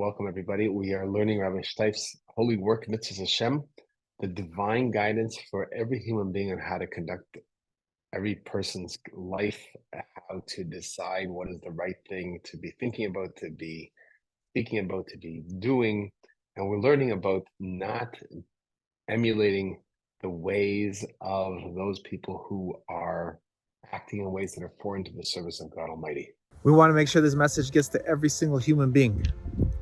Welcome, everybody. We are learning Rabbi Steif's holy work, Mitzvos Hashem, the divine guidance for every human being on how to conduct every person's life, how to decide what is the right thing to be thinking about, to be speaking about, to be doing. And we're learning about not emulating the ways of those people who are acting in ways that are foreign to the service of God Almighty. We want to make sure this message gets to every single human being.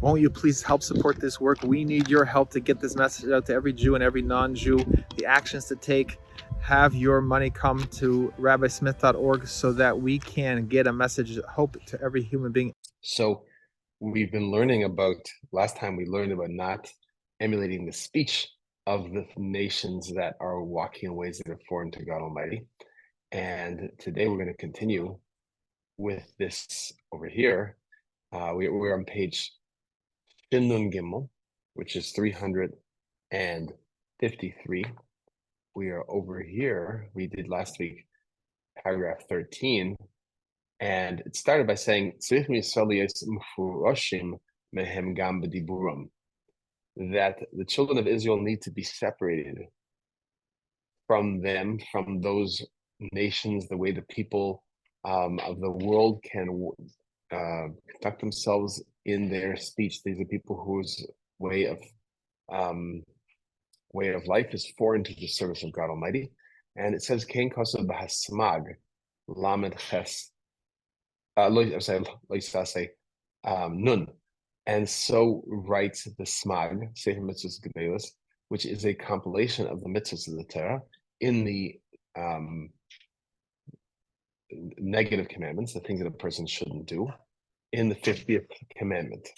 Won't you please help support this work? We need your help to get this message out to every Jew and every non-Jew. The actions to take, have your money come to rabbismith.org so that we can get a message of hope to every human being. So we've been learning about, last time we learned about not emulating the speech of the nations that are walking in ways that are foreign to God Almighty. And today we're going to continue with this over here. We're on page Shin Gimel, which is 353. We are over here. We did last week, paragraph 13. And it started by saying, that the children of Israel need to be separated from them, from those nations, the way the people of the world can conduct themselves in their speech. These are people whose way of life is foreign to the service of God Almighty. And it says, Kain Kosa Bahasmag, Lamed Ches. Nun. And so writes the Smag, Sefer Mitzvos Gedolos, which is a compilation of the mitzvahs of the Torah in the negative commandments, the things that a person shouldn't do, in the 50th commandment.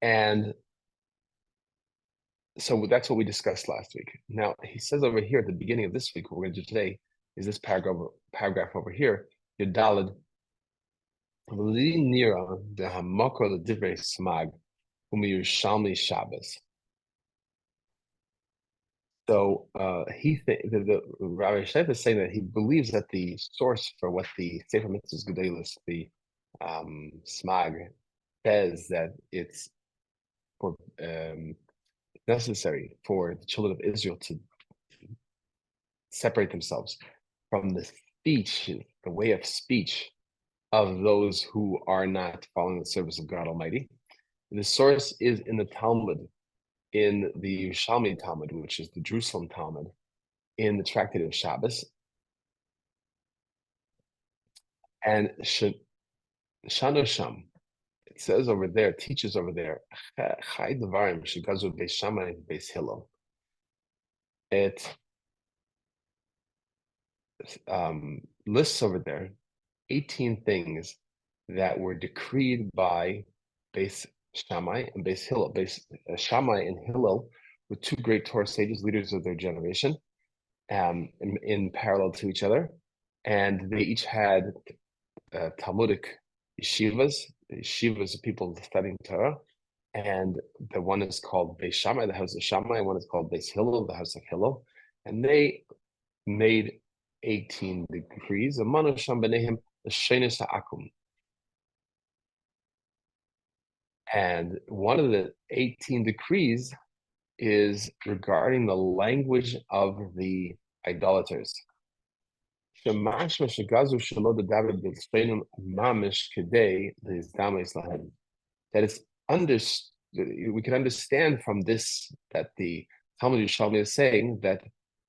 And so that's what we discussed last week. Now, he says over here at the beginning of this week, what we're going to do today is this paragraph over here, Yudalad, V'li nira dehamoko l'divrei smag u'miyushalmi Shabbos. So the Rabbi Steif is saying that he believes that the source for what the Sefer Mitzvos Gedolos, the Smag, says that it's for necessary for the children of Israel to separate themselves from the speech, the way of speech of those who are not following the service of God Almighty. The source is in the Talmud, in the Yerushalmi Talmud, which is the Jerusalem Talmud, in the Tractate of Shabbos. And Shanosham, it says over there, teaches over there, Chai Devarim Shegazu Beis Shammai Beis Hillel. It lists over there 18 things that were decreed by Beis Shammai and Beis Hillel. Shammai and Hillel were two great Torah sages, leaders of their generation, in parallel to each other. And they each had Talmudic yeshivas. Yeshivas are people studying Torah. And the one is called Beis Shammai, the house of Shammai, and one is called Beis Hillel, the house of Hillel. And they made 18 decrees. Amanu Sham B'nehem l'shenis ha'akum. And one of the 18 decrees is regarding the language of the idolaters. That it's we can understand from this that the Talmud Yerushalmi is saying that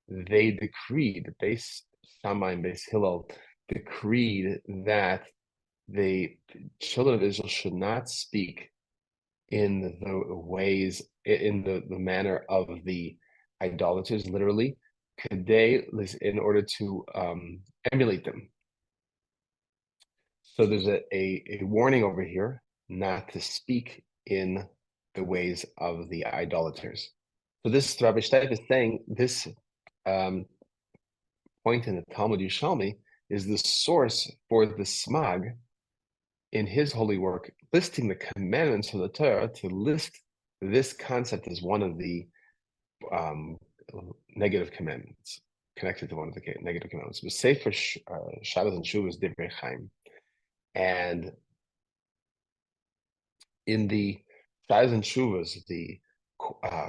they decreed, Beis Shammai and Beis Hillel decreed that the children of Israel should not speak in the ways, in the manner of the idolaters, literally, in order to emulate them. So there's a warning over here not to speak in the ways of the idolaters. So this Rabbi Steif is saying this point in the Talmud Yerushalmi is the source for the Smag in his holy work, listing the commandments from the Torah, to list this concept as one of the negative commandments, connected to one of the negative commandments. But Sefer Shabbos and Shuvah is Divrei Chaim. And in the Shaylas and Shuvas, the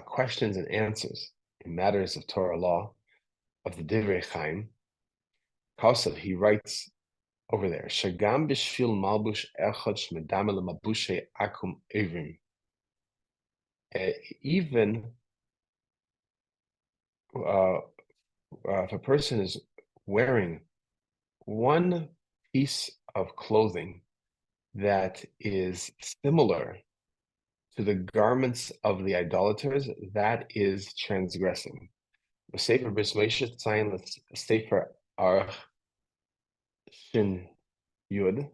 questions and answers in matters of Torah law of the Divrei Chaim, Kausav, he writes over there, Shagam b'shvil malbush echad shmedame lemabushe akum evrim. Even if a person is wearing one piece of clothing that is similar to the garments of the idolaters, that is transgressing. The Sefer Bris Moshe Tzayin Sefer Arach Shin Yud.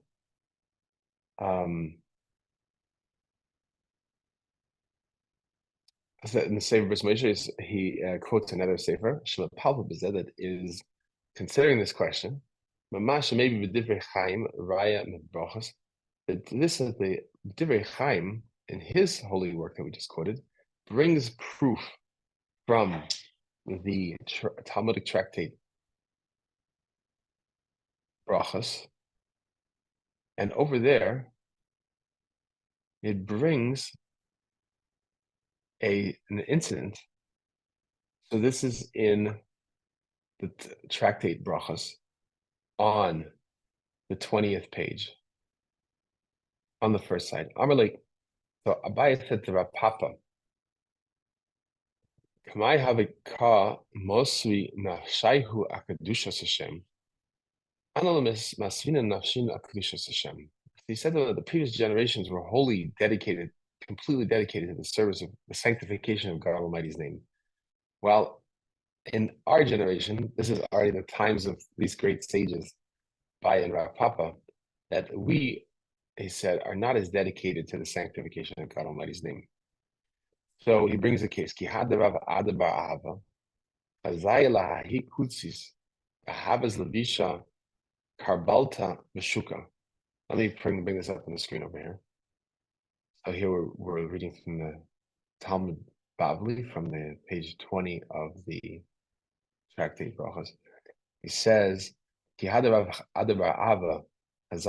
In the Sefer Bris Moshe, he quotes another Sefer, Shema Palpa Bezeh, that is considering this question. Mamash maybe B'divrei Chaim Raya Medbrachos. That this is the Divrei Chaim in his holy work that we just quoted brings proof from the Talmudic tractate Brachos, and over there it brings an incident. So this is in the tractate Brachos on the 20th page. On the first side, Amalek. So Abaye said to Rav Papa, "Kamai havika mosri nafshayhu akadushas Hashem, analamis masvina nafshin akadushas Hashem." He said that the previous generations were wholly dedicated, completely dedicated to the service of the sanctification of God Almighty's name. Well, in our generation, this is already the times of these great sages, Abaye and Rav Papa, that we, he said, are not as dedicated to the sanctification of God Almighty's name. So he brings a case. Ki hadarav adabar ahava, azayla hi kutsis, ahavas levisha, karbalta meshuka. Let me bring this up on the screen over here. So here we're reading from the Talmud Bavli, from the page 20 of the tractate Brachos. He says, Ki hadarav adabar ahava, this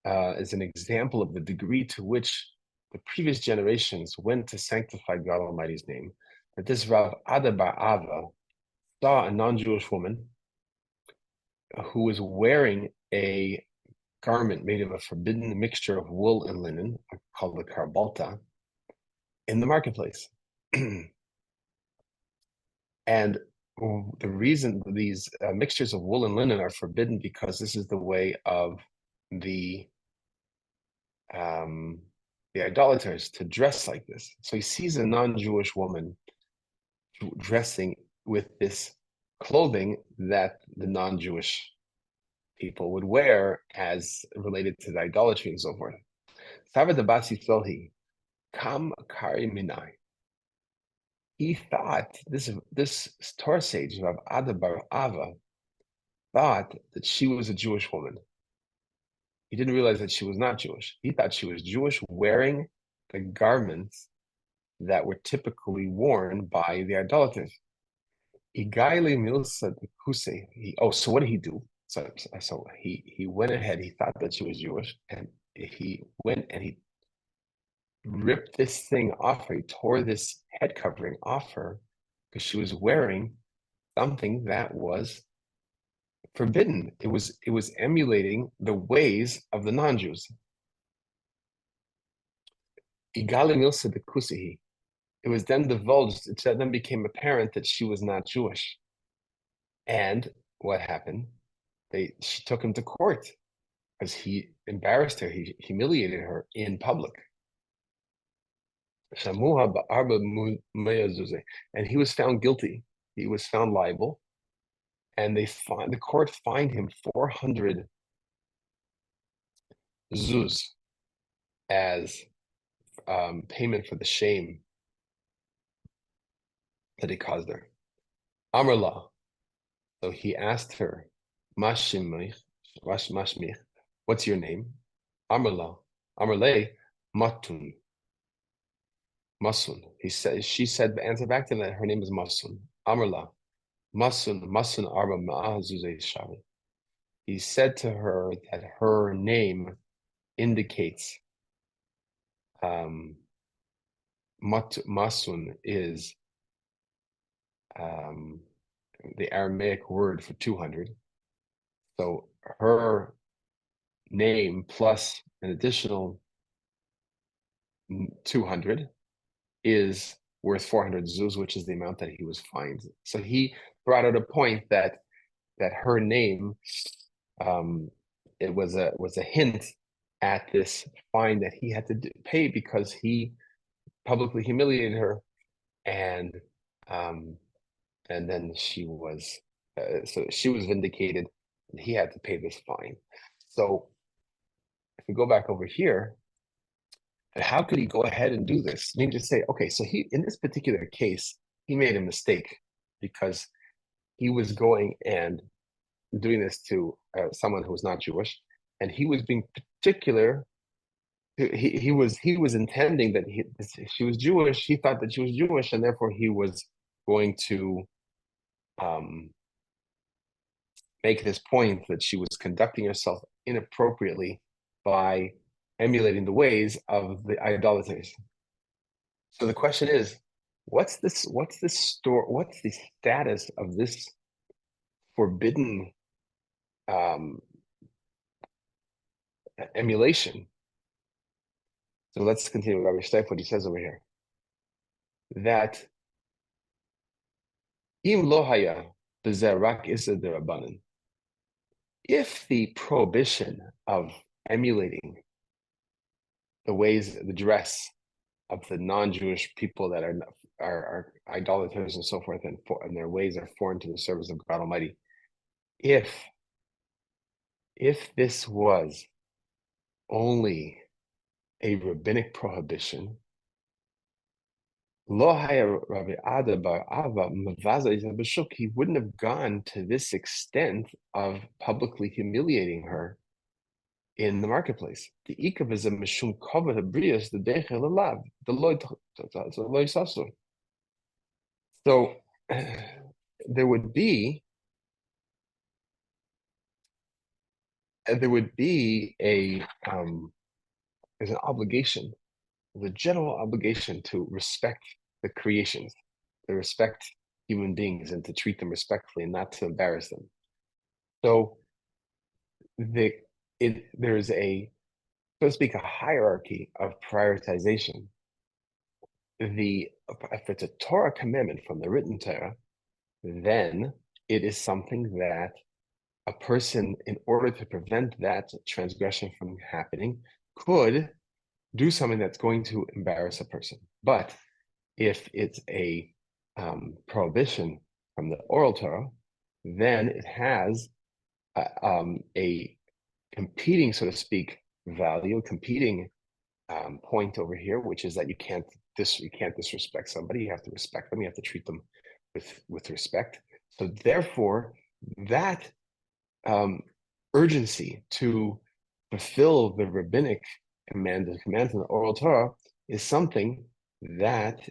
is an example of the degree to which the previous generations went to sanctify God Almighty's name. That this Rav Ada Bar Ava saw a non-Jewish woman who was wearing a garment made of a forbidden mixture of wool and linen, called the karbalta, in the marketplace. And the reason these mixtures of wool and linen are forbidden, because this is the way of the idolaters to dress like this. So he sees a non-Jewish woman dressing with this clothing that the non-Jewish people would wear as related to the idolatry and so forth. Savadabasi Sohi, Kam Kari Minai. He thought, this Torah sage, Rav Ada Bar Ava, thought that she was a Jewish woman. He didn't realize that she was not Jewish. He thought she was Jewish, wearing the garments that were typically worn by the idolaters. So what did he do? So he went ahead, he thought that she was Jewish, and he went and he ripped this thing off her. He tore this head covering off her because she was wearing something that was forbidden. It was emulating the ways of the non-Jews. It was then divulged, it then became apparent that she was not Jewish. And what happened? She took him to court because he embarrassed her, he humiliated her in public. And he was found guilty. He was found liable, and the court fined him 400 zuz as payment for the shame that he caused her. Amrla, so he asked her, Mashmich, what's your name? Amrla, Amrle, Matun. Masun. She said, answer back to that, her name is Masun. Amrla, Masun Arba Ma'ah Zuzei Shavi. he said to her that her name indicates Masun is the Aramaic word for 200. So her name plus an additional 200 is worth 400 zuz, which is the amount that he was fined. So he brought out a point that her name, it was a hint at this fine that he had to pay because he publicly humiliated her, and then she was vindicated, and he had to pay this fine. So if we go back over here, how could he go ahead and do this? I mean, just say, okay, so he, in this particular case, he made a mistake because he was going and doing this to someone who was not Jewish, and he was being particular. He was intending that she was Jewish. He thought that she was Jewish, and therefore he was going to make this point that she was conducting herself inappropriately by emulating the ways of the idolaters. So the question is, what's the status of this forbidden emulation? So let's continue with Rabbi Steif, what he says over here. That im lohaya b'zerak isa derabanan. If the prohibition of emulating the ways, the dress of the non-Jewish people that are idolaters and so forth, and their ways are foreign to the service of God Almighty, if this was only a rabbinic prohibition, he wouldn't have gone to this extent of publicly humiliating her in the marketplace. So there would be there's an obligation, the general obligation to respect the creations, to respect human beings, and to treat them respectfully and not to embarrass them. So there's a, so to speak, a hierarchy of prioritization. If it's a Torah commandment from the written Torah, then it is something that a person, in order to prevent that transgression from happening, could do something that's going to embarrass a person. But if it's a prohibition from the oral Torah, then it has a competing, so to speak, value, competing point over here, which is that you can't disrespect somebody. You have to respect them. You have to treat them with respect. So therefore, that urgency to fulfill the rabbinic commands in the oral Torah is something that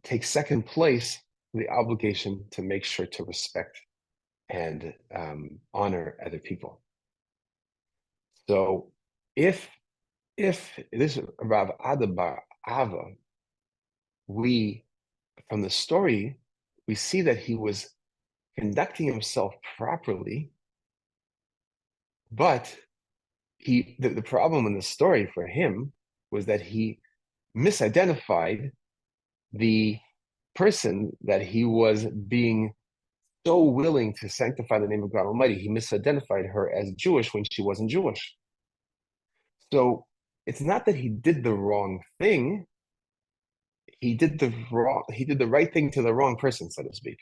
takes second place to the obligation to make sure to respect and honor other people. So if this Rav Ada bar Ava, from the story, we see that he was conducting himself properly, but the problem in the story for him was that he misidentified the person that he was being so willing to sanctify the name of God Almighty. He misidentified her as Jewish when she wasn't Jewish. So it's not that he did the wrong thing. He did the right thing to the wrong person, so to speak.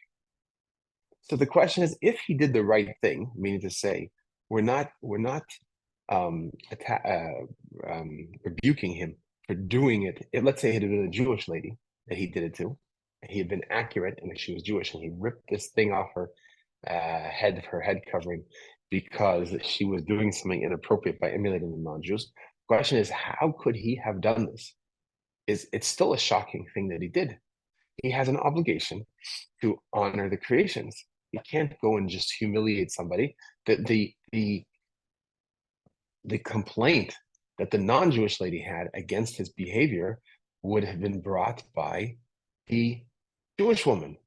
So the question is, if he did the right thing, meaning to say, we're not rebuking him for doing it. Let's say it had been a Jewish lady that he did it to, and he had been accurate and she was Jewish, and he ripped this thing off her head covering because she was doing something inappropriate by emulating the non-Jews. The question is, how could he have done this? It's still a shocking thing that he did. He has an obligation to honor the creations. You can't go and just humiliate somebody. The complaint that the non-Jewish lady had against his behavior would have been brought by the Jewish woman.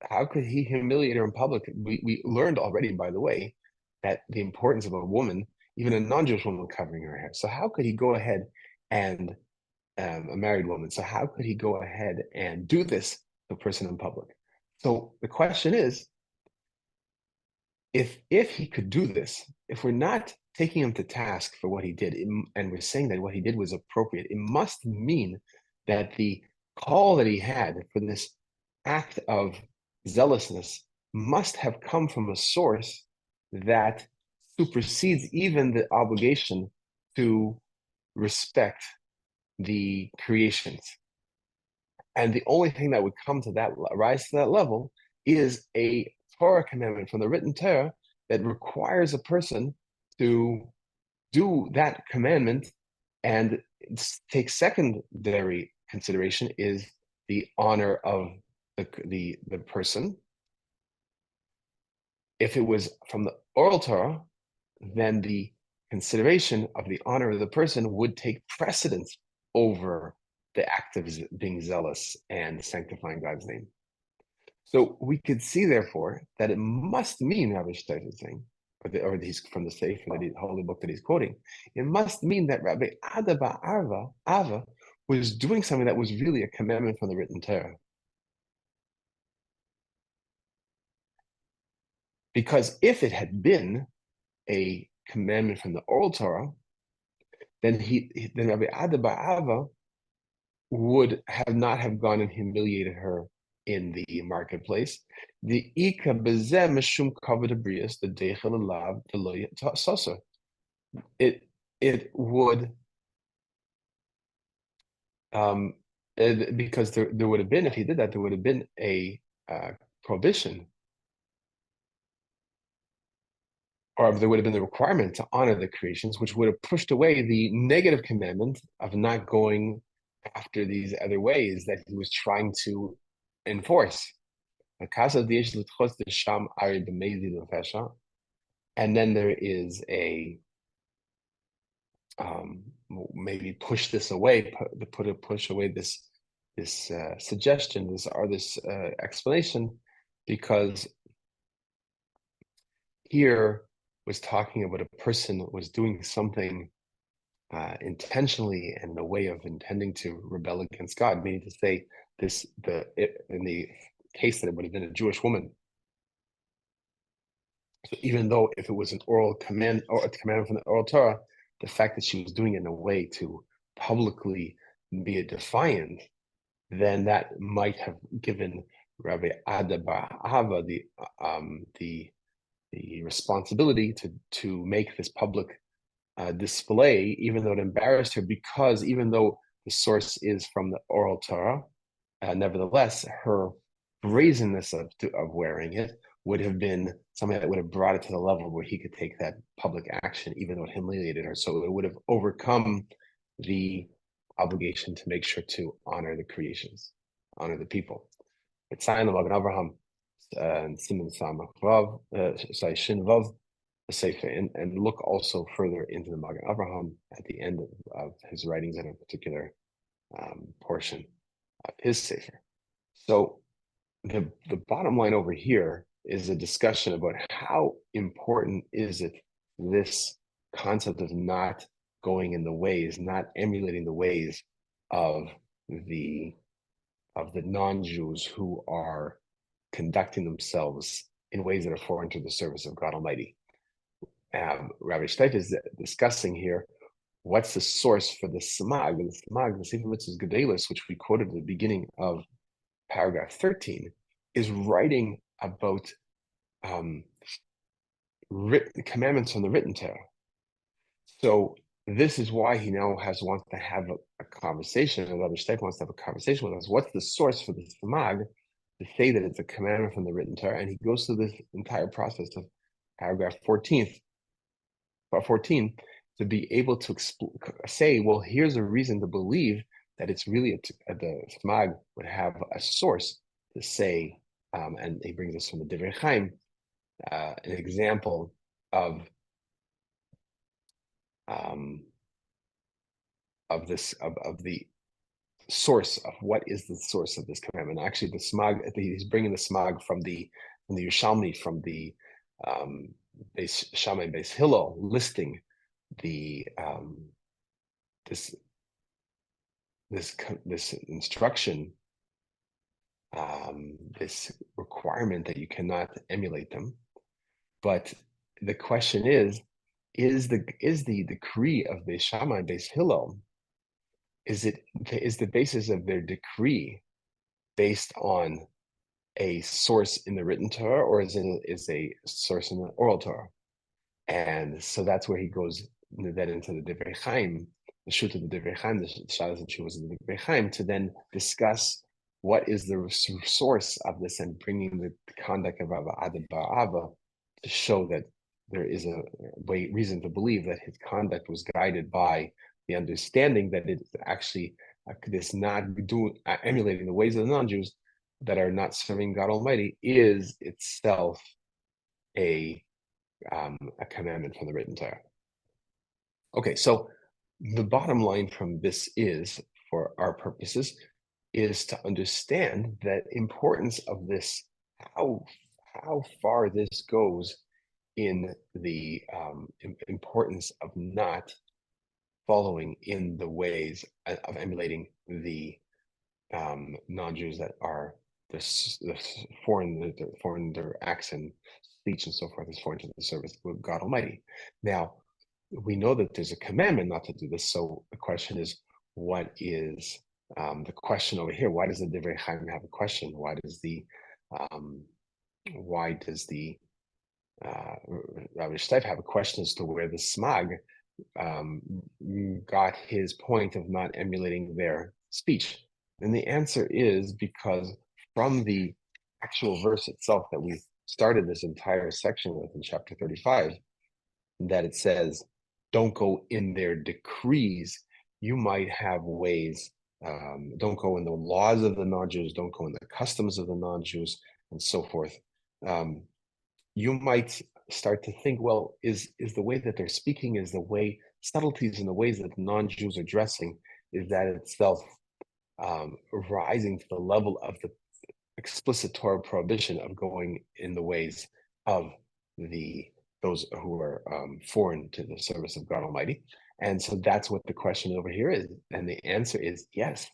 How could he humiliate her in public? We learned already, by the way, that the importance of a woman, even a non-Jewish woman, covering her hair. So how could he go ahead and a married woman? So how could he go ahead and do this to a person in public? So the question is, if he could do this, if we're not taking him to task for what he did, and we're saying that what he did was appropriate, it must mean that the call that he had for this act of zealousness must have come from a source that supersedes even the obligation to respect the creations. And the only thing that would come to that, rise to that level, is a Torah commandment from the written Torah that requires a person to do that commandment. And take secondary consideration is the honor of the person. If it was from the oral Torah, then the consideration of the honor of the person would take precedence over the act of being zealous and sanctifying God's name. So we could see, therefore, that it must mean, Rabbi Steif is saying, or he's from the Sefer, the holy book that he's quoting, it must mean that Rabbi Ada bar Ava was doing something that was really a commandment from the written Torah. Because if it had been a commandment from the oral Torah, then Rabbi Ada bar Ava would not have gone and humiliated her in the marketplace. The ika bezeh mishum kavod abrius the deichel alav v'lo sasa. It would because there would have been, if he did that, there would have been a prohibition, or there would have been the requirement to honor the creations, which would have pushed away the negative commandment of not going after these other ways that he was trying to enforce. And then there is a maybe push this away, push away this suggestion, this explanation, because here was talking about a person that was doing something intentionally and in a way of intending to rebel against God, meaning to say in the case that it would have been a Jewish woman. So even though if it was an oral command or a command from the oral Torah, the fact that she was doing it in a way to publicly be a defiant, then that might have given Rabbi Ada bar Ava the responsibility to make this public display, even though it embarrassed her, because even though the source is from the oral Torah, nevertheless, her brazenness of wearing it would have been something that would have brought it to the level where he could take that public action, even though it humiliated her. So it would have overcome the obligation to make sure to honor the creations, honor the people. It's Zion of Abraham, Simon Samach Vav, Shin Vav, Sefer, and look also further into the Magen Avraham at the end of his writings in a particular portion of his Sefer. So the bottom line over here is a discussion about how important is it, this concept of not going in the ways, not emulating the ways of the non-Jews who are conducting themselves in ways that are foreign to the service of God Almighty. Rabbi Steif is discussing here what's the source for the Samag. The Samag, the Sefer Mitzvos Gedalos, which we quoted at the beginning of paragraph 13, is writing about commandments from the written Torah. So this is why he now wants to have a conversation, and Rabbi Steif wants to have a conversation with us. What's the source for the Samag to say that it's a commandment from the written Torah? And he goes through this entire process of paragraph 14 to be able to say, well, here's a reason to believe that it's really the Samag would have a source to say and he brings us from the Divrei Chaim, an example of the source of what is the source of this commandment. Actually, the smag, he's bringing the smag from the Yerushalmi, from the Beis Shammai, Beis Hillel, listing the this instruction, this requirement that you cannot emulate them. But the question is the decree of Beis Shammai, Beis Hillel, is the basis of their decree based on a source in the written Torah, or is a source in the oral Torah? And so that's where he goes then into the Divrei Chaim, the Shut of the Divrei Chaim, the Shalas and Shuvas of the Divrei Chaim, to then discuss what is the source of this, and bringing the conduct of Ava Ba'ava to show that there is a reason to believe that his conduct was guided by the understanding that it's actually this not emulating the ways of the non-Jews that are not serving God Almighty is itself a commandment from the written Torah. Okay, so the bottom line from this is, for our purposes, is to understand the importance of this, how far this goes in the importance of not following in the ways of emulating the non-Jews that are the foreign, their acts and speech and so forth is foreign to the service of God Almighty. Now, we know that there's a commandment not to do this. So the question is, what is the question over here? Why does the Divrei Chaim have a question? Why does the Rabbi Steif have a question as to where the Smag got his point of not emulating their speech? And the answer is because from the actual verse itself that we started this entire section with in chapter 35, that it says, don't go in their decrees. You might have ways, don't go in the laws of the non-Jews, don't go in the customs of the non-Jews, and so forth. You might start to think, well, is the way that they're speaking, is the way, subtleties in the ways that non-Jews are dressing, is that itself rising to the level of the explicit Torah prohibition of going in the ways of those who are foreign to the service of God Almighty? And so that's what the question over here is. And the answer is yes,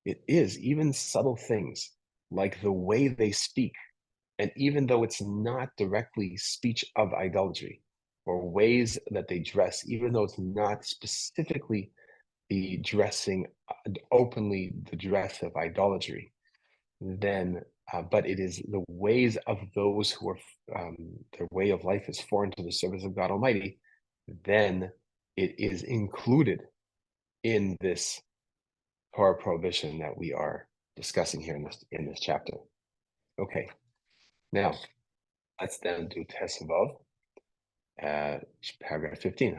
it is. Even subtle things like the way they speak, and even though it's not directly speech of idolatry, or ways that they dress, even though it's not specifically the dressing openly, the dress of idolatry, then but it is the ways of those who are their way of life is foreign to the service of God Almighty, then it is included in this Torah prohibition that we are discussing here in this chapter. Okay, now let's then do Tesvav, paragraph 15.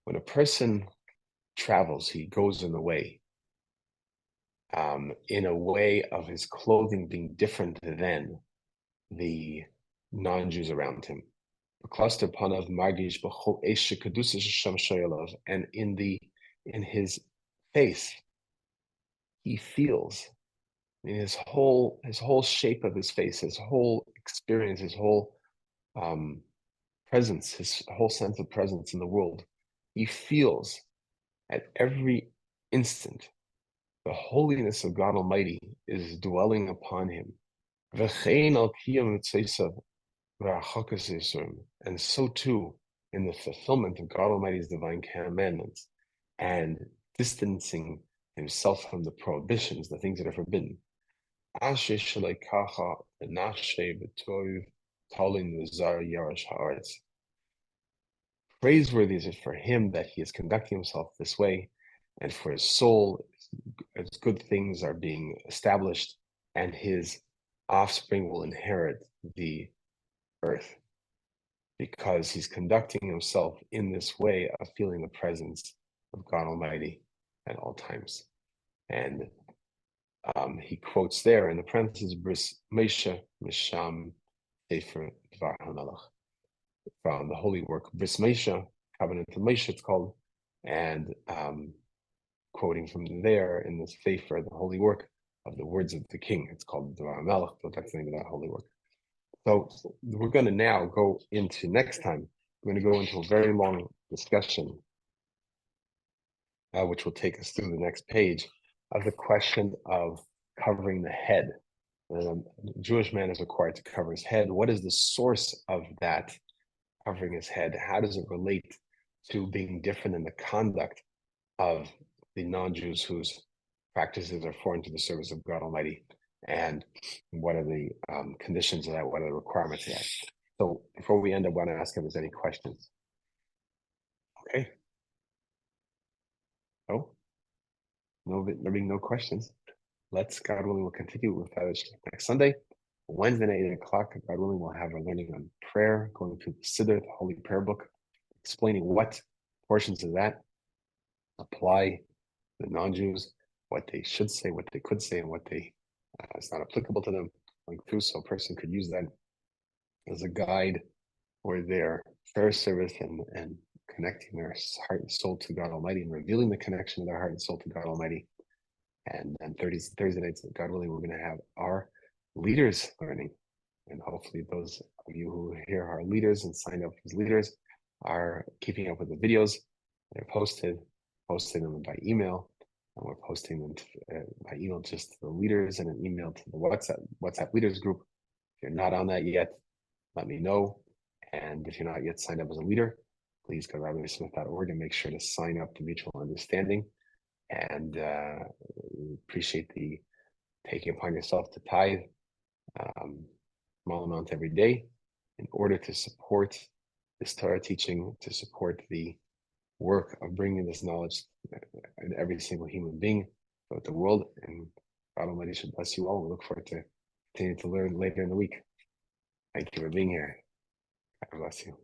When a person travels, he goes in the way, in a way of his clothing being different than the non-Jews around him. And in his face, he feels, in his whole shape of his face, his whole experience, his whole presence, his whole sense of presence in the world, he feels at every instant the holiness of God Almighty is dwelling upon him. And so too in the fulfillment of God Almighty's divine commandments and distancing himself from the prohibitions, the things that are forbidden. Praiseworthy is it for him that he is conducting himself this way, and for his soul, as good things are being established, and his offspring will inherit the earth, because he's conducting himself in this way of feeling the presence of God Almighty at all times. And he quotes there in the parentheses, Bris Mesha Misham Sefer Dvar HaMelech, from the holy work, Bris Mesha, Covenant of Mesha, it's called, and quoting from there in this Sefer, the holy work of the words of the king. It's called Dvar HaMelech, but that's the name of that holy work. So we're going to now go into, next time, we're going to go into a very long discussion, which will take us through the next page, of the question of covering the head. A Jewish man is required to cover his head. What is the source of that covering his head? How does it relate to being different in the conduct of the non-Jews whose practices are foreign to the service of God Almighty? And what are the conditions of that? What are the requirements of that? So before we end, I want to ask if there's any questions. Okay. No questions. Let's, God willing, we'll continue with that next Sunday. Wednesday at 8 o'clock, God willing, we'll have our learning on prayer, going through the Siddur, the Holy Prayer Book, explaining what portions of that apply to the non-Jews, what they should say, what they could say, and what they is not applicable to them, going through, so a person could use that as a guide for their prayer service and connecting their heart and soul to God Almighty, and revealing the connection of their heart and soul to God Almighty. And Thursday nights, God willing, we're going to have our leaders learning. And hopefully those of you who hear our leaders and sign up as leaders are keeping up with the videos. They're posting them by email. And we're posting them by email just to the leaders, and an email to the WhatsApp leaders group. If you're not on that yet, let me know. And if you're not yet signed up as a leader, please go to RabbiSmith.org and make sure to sign up to Mutual Understanding. And appreciate the taking upon yourself to tithe small amount every day in order to support this Torah teaching, to support the work of bringing this knowledge in every single human being throughout the world. And God Almighty should bless you all. We look forward to continuing to learn later in the week. Thank you for being here. God bless you.